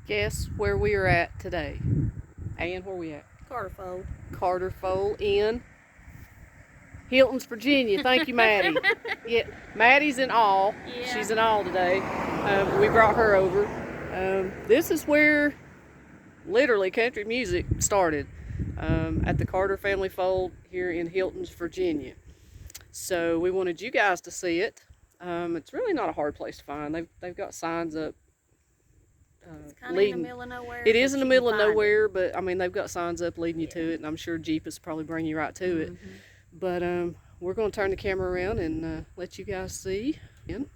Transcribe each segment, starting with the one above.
Guess where we are at today? Anne, where we at? Carter Fold in Hiltons, Virginia. Thank you, Maddie. Yeah, Maddie's in awe. Yeah. She's in awe today. We brought her over. This is where literally country music started, at the Carter Family Fold here in Hiltons, Virginia. So we wanted you guys to see it. It's really not a hard place to find. They've got signs up. It's kind of in the middle of nowhere. It is in the middle of nowhere, but I mean they've got signs up leading you to it, and I'm sure Jeepus probably bring you right to it. But we're going to turn the camera around and let you guys see. And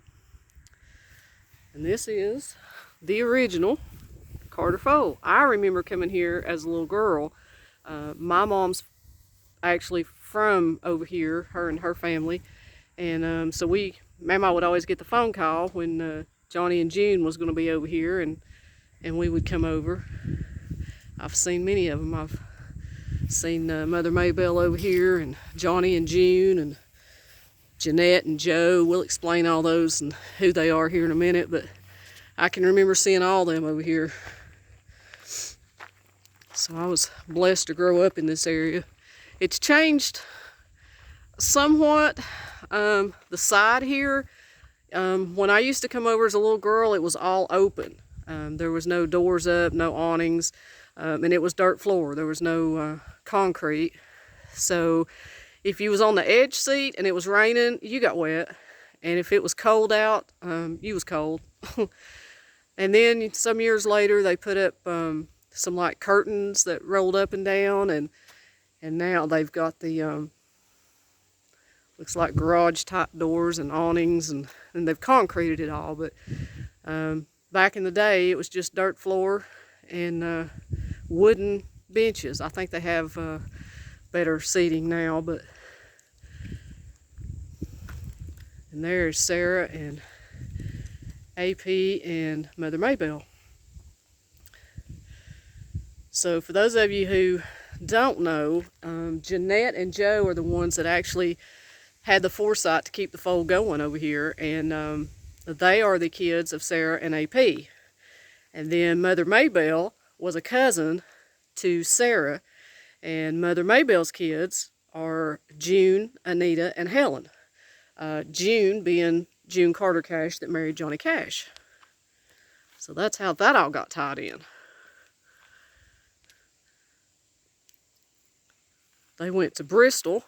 this is the original Carter Fold. I remember coming here as a little girl. My mom's actually from over here, her and her family, and so Mama would always get the phone call when Johnny and June was going to be over here, and we would come over. I've seen many of them. I've seen Mother Maybelle over here, and Johnny and June, and Jeanette and Joe. We'll explain all those and who they are here in a minute, but I can remember seeing all them over here. So I was blessed to grow up in this area. It's changed somewhat. The side here, when I used to come over as a little girl, it was all open. There was no doors up, no awnings, and it was dirt floor. There was no concrete. So if you was on the edge seat and it was raining, you got wet. And if it was cold out, you was cold. And then some years later, they put up some like curtains that rolled up and down, and now they've got the looks like garage type doors and awnings, and they've concreted it all. But back in the day, it was just dirt floor and wooden benches. I think they have better seating now, but and there's Sarah and AP and Mother Maybelle. So for those of you who don't know, Jeanette and Joe are the ones that actually had the foresight to keep the fold going over here, and they are the kids of Sarah and AP. And then Mother Maybelle was a cousin to Sarah, and Mother Maybelle's kids are June, Anita, and Helen. June being June Carter Cash that married Johnny Cash. So that's how that all got tied in. They went to Bristol,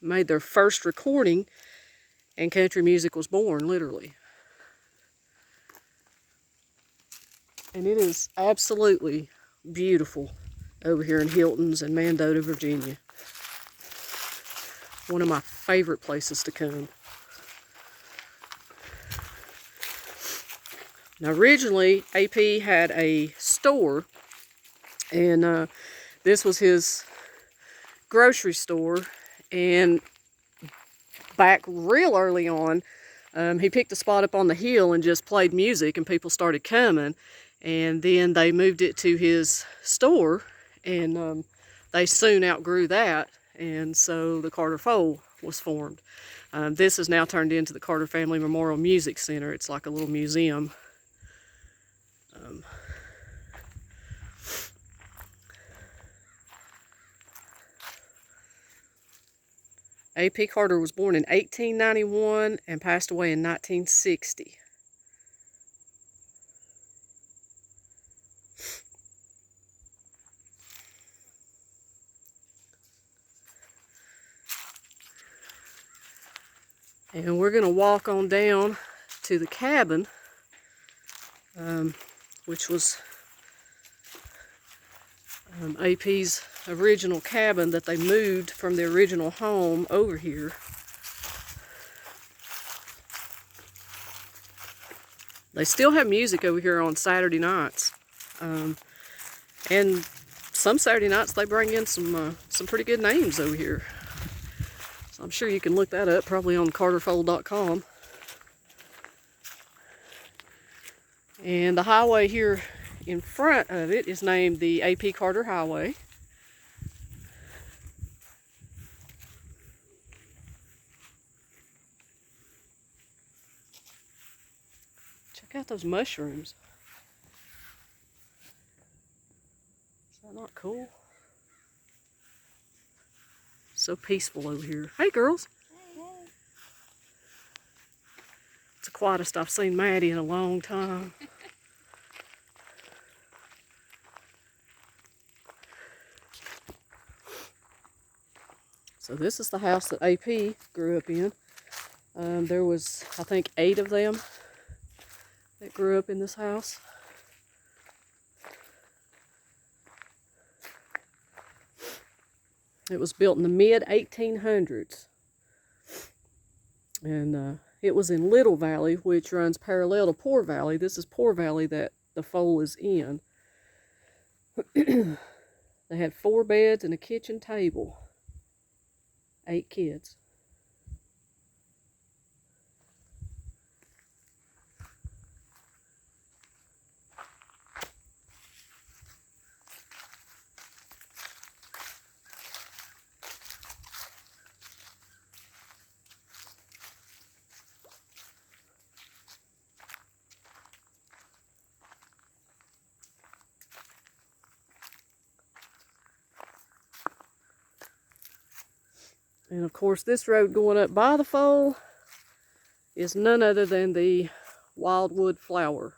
made their first recording, and country music was born, literally. And it is absolutely beautiful over here in Hiltons and Mandota, Virginia. One of my favorite places to come. Now originally, AP had a store, and this was his grocery store, and back real early on, he picked a spot up on the hill and just played music, and people started coming, and then they moved it to his store, and they soon outgrew that, and so the Carter Fold was formed. This is now turned into the Carter Family Memorial Music Center. It's like a little museum. AP Carter was born in 1891 and passed away in 1960. And we're going to walk on down to the cabin, which was AP's original cabin that they moved from the original home over here. They still have music over here on Saturday nights, and some Saturday nights they bring in some pretty good names over here. So I'm sure you can look that up, probably on carterfold.com. And the highway here in front of it is named the AP Carter Highway. Check out those mushrooms. that not cool? So peaceful over here. Hey, girls. Hey. It's the quietest I've seen Maddie in a long time. So this is the house that AP grew up in. There was, I think, 8 of them that grew up in this house. It was built in the mid-1800s. And it was in Little Valley, which runs parallel to Poor Valley. This is Poor Valley that the foal is in. They had 4 beds and a kitchen table. 8 kids. And of course, this road going up by the foal is none other than the wildwood flower.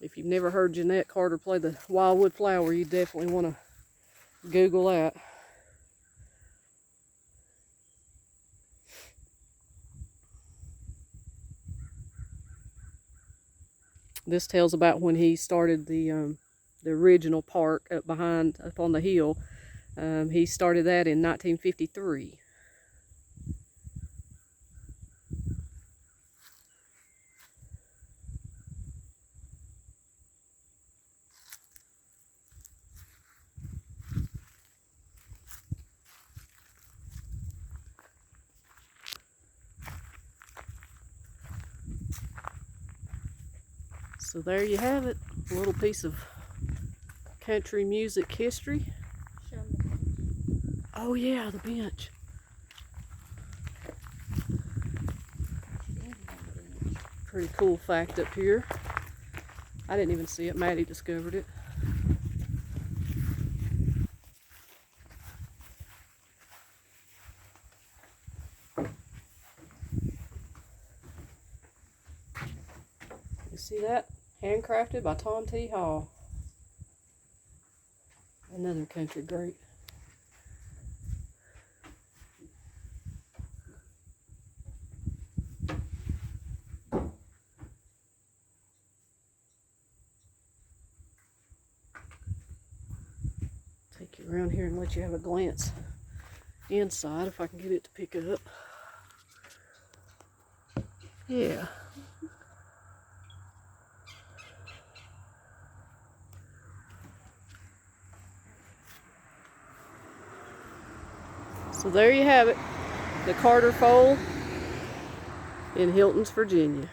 If you've never heard Jeanette Carter play the wildwood flower, you definitely want to Google that. This tells about when he started the original park up on the hill. He started that in 1953. So there you have it, a little piece of country music history. Oh yeah, the bench. Pretty cool fact up here. I didn't even see it, Maddie discovered it. You see that? Handcrafted by Tom T. Hall. Another country great. Take you around here and let you have a glance inside if I can get it to pick up. Yeah. So there you have it, the Carter foal in Hiltons, Virginia.